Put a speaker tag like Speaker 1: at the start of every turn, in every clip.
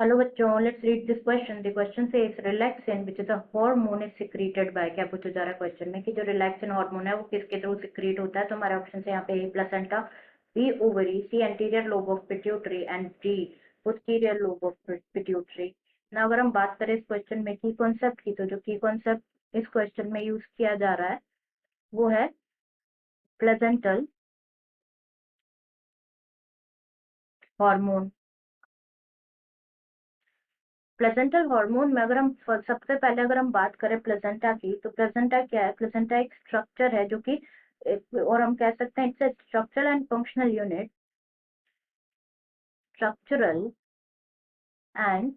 Speaker 1: Hello बच्चों, let's read this question. The question says relaxin, which is a hormone, is secreted by. क्या पूछा जा रहा है क्वेश्चन में कि जो रिलैक्सिन हार्मोन है वो किसके थ्रू सिक्रीट होता है। तो हमारे ऑप्शन है यहाँ पे A placenta, B ovary, C anterior lobe of pituitary and D posterior lobe of pituitary. ना अगर हम बात करें इस क्वेश्चन में की कॉन्सेप्ट की, तो जो की कॉन्सेप्ट इस क्वेश्चन में यूज किया जा रहा है वो है प्लेजेंटल हार्मोन। प्लेजेंटल हार्मोन में अगर हम सबसे पहले अगर हम बात करें प्लेजेंटा की, तो प्लेजेंटा क्या है? प्लेजेंटा एक स्ट्रक्चर है जो कि और हम कह सकते हैं it's a structural and functional unit, structural and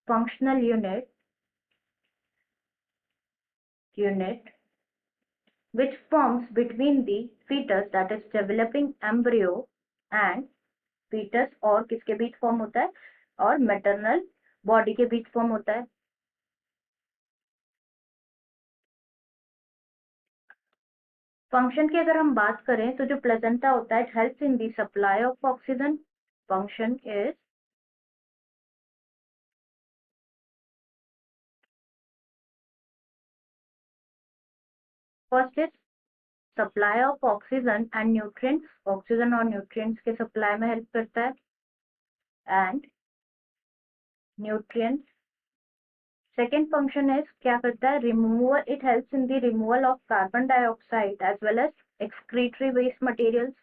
Speaker 1: functional unit which forms between the fetus, that is developing embryo, and fetus, और किसके बीच फॉर्म होता है? और मैटरनल बॉडी के बीच फॉर्म होता है। फंक्शन की अगर हम बात करें तो जो प्लेजेंटा होता है, it helps in the supply of oxygen. Function is first is supply of oxygen and nutrients, oxygen और न्यूट्रिएंट्स के सप्लाई में हेल्प करता है and nutrients. Second function is क्या करता है? Removal, it helps in the removal of carbon dioxide as well as excretory waste materials.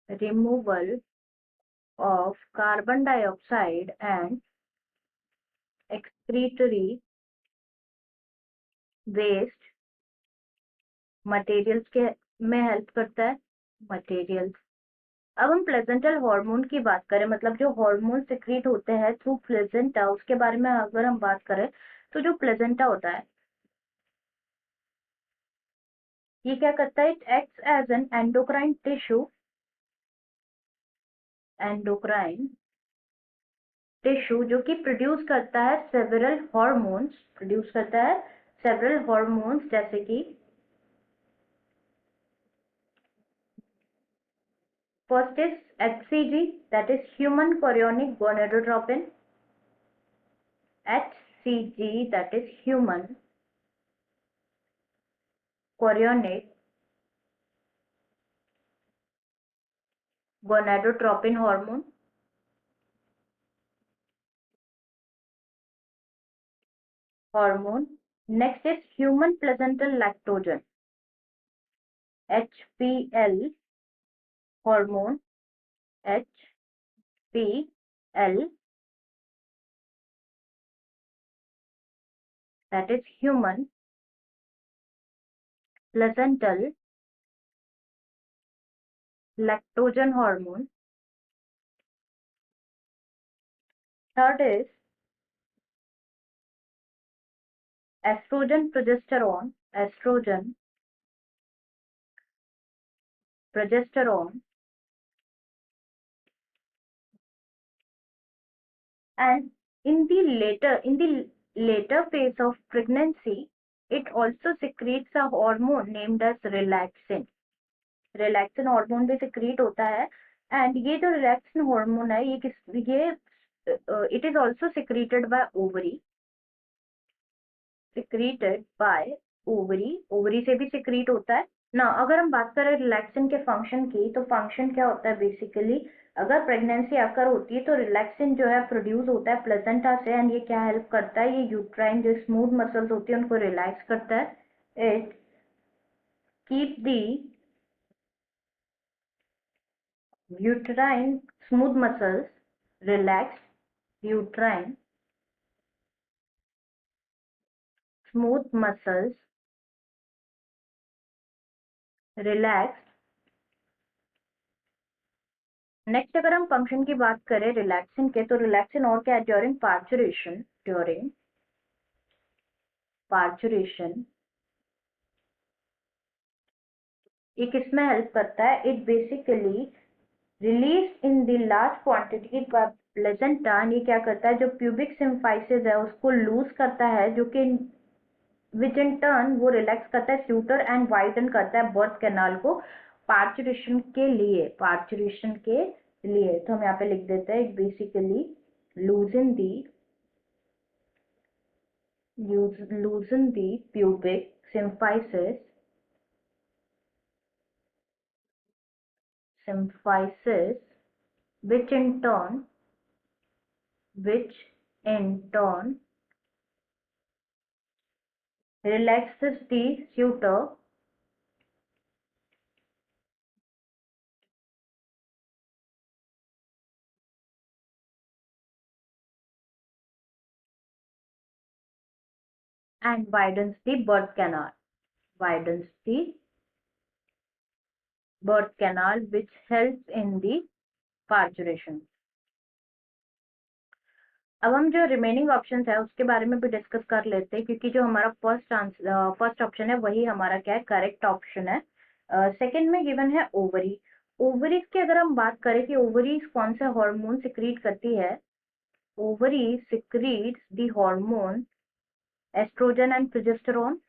Speaker 1: Removal of carbon dioxide and excretory waste materials के में help करता है मटेरियल्स। अब हम प्लेजेंटल हार्मोन की बात करें, मतलब जो हार्मोन सिक्रीट होते हैं थ्रू प्लेजेंटा, उसके बारे में अगर हम बात करें तो जो प्लेजेंटा होता है ये क्या करता है? It acts as an endocrine tissue जो कि प्रोड्यूस करता है सेवरल हॉर्मोन्स जैसे कि first is HCG, that is human chorionic gonadotropin. HCG, that is human chorionic gonadotropin hormone. Next is human placental lactogen, HPL hormone, HPL, that is human placental lactogen hormone. Third is estrogen progesterone, and in the later phase of pregnancy, it also secretes a hormone named as relaxin. Relaxin hormone भी secrete होता है, and ये जो relaxin hormone है ये it is also secreted by ovary, ovary से भी secrete होता है ना। अगर हम बात करें रिलैक्सिन के फंक्शन की, तो फंक्शन क्या होता है बेसिकली? अगर प्रेगनेंसी अकर होती है तो रिलैक्सिन जो है प्रोड्यूस होता है प्लेसेंटा से, एंड ये क्या हेल्प करता है? ये यूट्राइन जो स्मूथ मसल्स होती है उनको रिलैक्स करता है। It keep the uterine smooth muscles relax, uterine smooth muscles relax. Next अगर हम फंक्शन की बात करें रिलैक्सिन के, तो रिलैक्सिन और क्या है? ड्यूरिंग पार्चुरेशन ये किसमें हेल्प करता है? It basically release in the large quantity bye placenta. ये क्या करता है? जो प्यूबिक सिम्फाइसिस है उसको लूज करता है, जो कि विच इन टर्न वो रिलैक्स करता है स्यूटर एंड वाइडन करता है बर्थ कैनाल को पार्चुरेशन के लिए। तो हम यहाँ पे लिख देते हैं it basically loosen the pubic symphysis, which in turn relaxes the suture and widens the birth canal. Widens the birth canal, which helps in the parturition. अब हम जो रिमेनिंग ऑप्शंस है उसके बारे में भी डिस्कस कर लेते हैं, क्योंकि जो हमारा फर्स्ट ऑप्शन है वही हमारा क्या है, करेक्ट ऑप्शन है। सेकंड में गिवन है ओवरी। ओवरीज की अगर हम बात करें कि ओवरीज कौन सा हार्मोन सिक्रीट करती है, ovary secretes the hormone oestrogen and progesterone,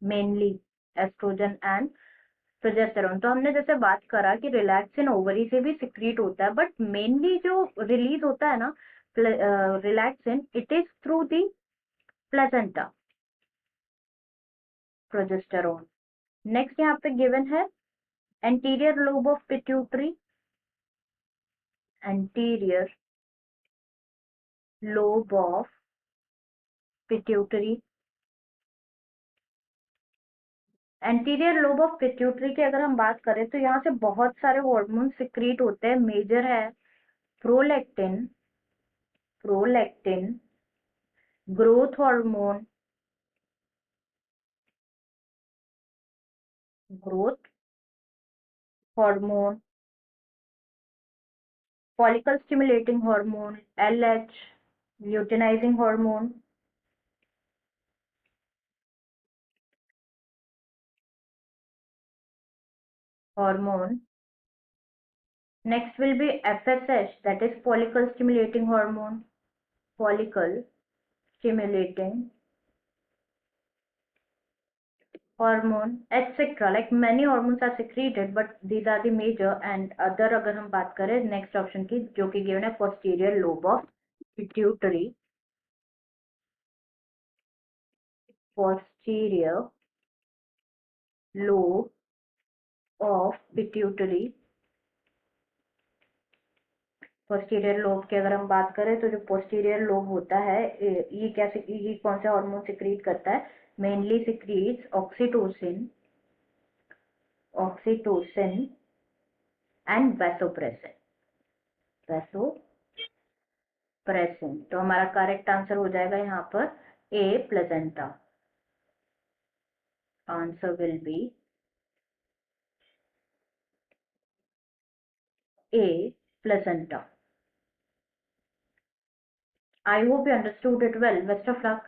Speaker 1: mainly oestrogen and progesterone. तो हमने जैसे बात करा कि रिलैक्सिन ओवरी से भी सिक्रीट होता है, बट मेनली जो रिलीज होता है ना relaxin, it is through the placenta, progesterone. Next यहाँ पे गिवन है anterior lobe of pituitary, anterior lobe of pituitary. Anterior lobe of pituitary की अगर हम बात करें तो यहाँ से बहुत सारे हार्मोन सिक्रीट होते हैं। मेजर है prolactin, growth hormone, growth hormone, follicle stimulating hormone LH, luteinizing hormone. Next will be FSH, that is follicle stimulating hormone, follicle stimulating hormone, etc. Like many hormones are secreted, but these are the major. And other अगर हम बात करें next option की, जो कि given है posterior lobe of pituitary, posterior lobe of pituitary। Posterior lobe की अगर हम बात करें तो जो पोस्टीरियर लोब होता है, ये कौन सा हार्मोन सिक्रीट करता है, mainly secretes oxytocin and vasopressin. तो हमारा करेक्ट आंसर हो जाएगा यहाँ पर A placenta. Answer will be A placenta. I hope you understood it well. Best of luck.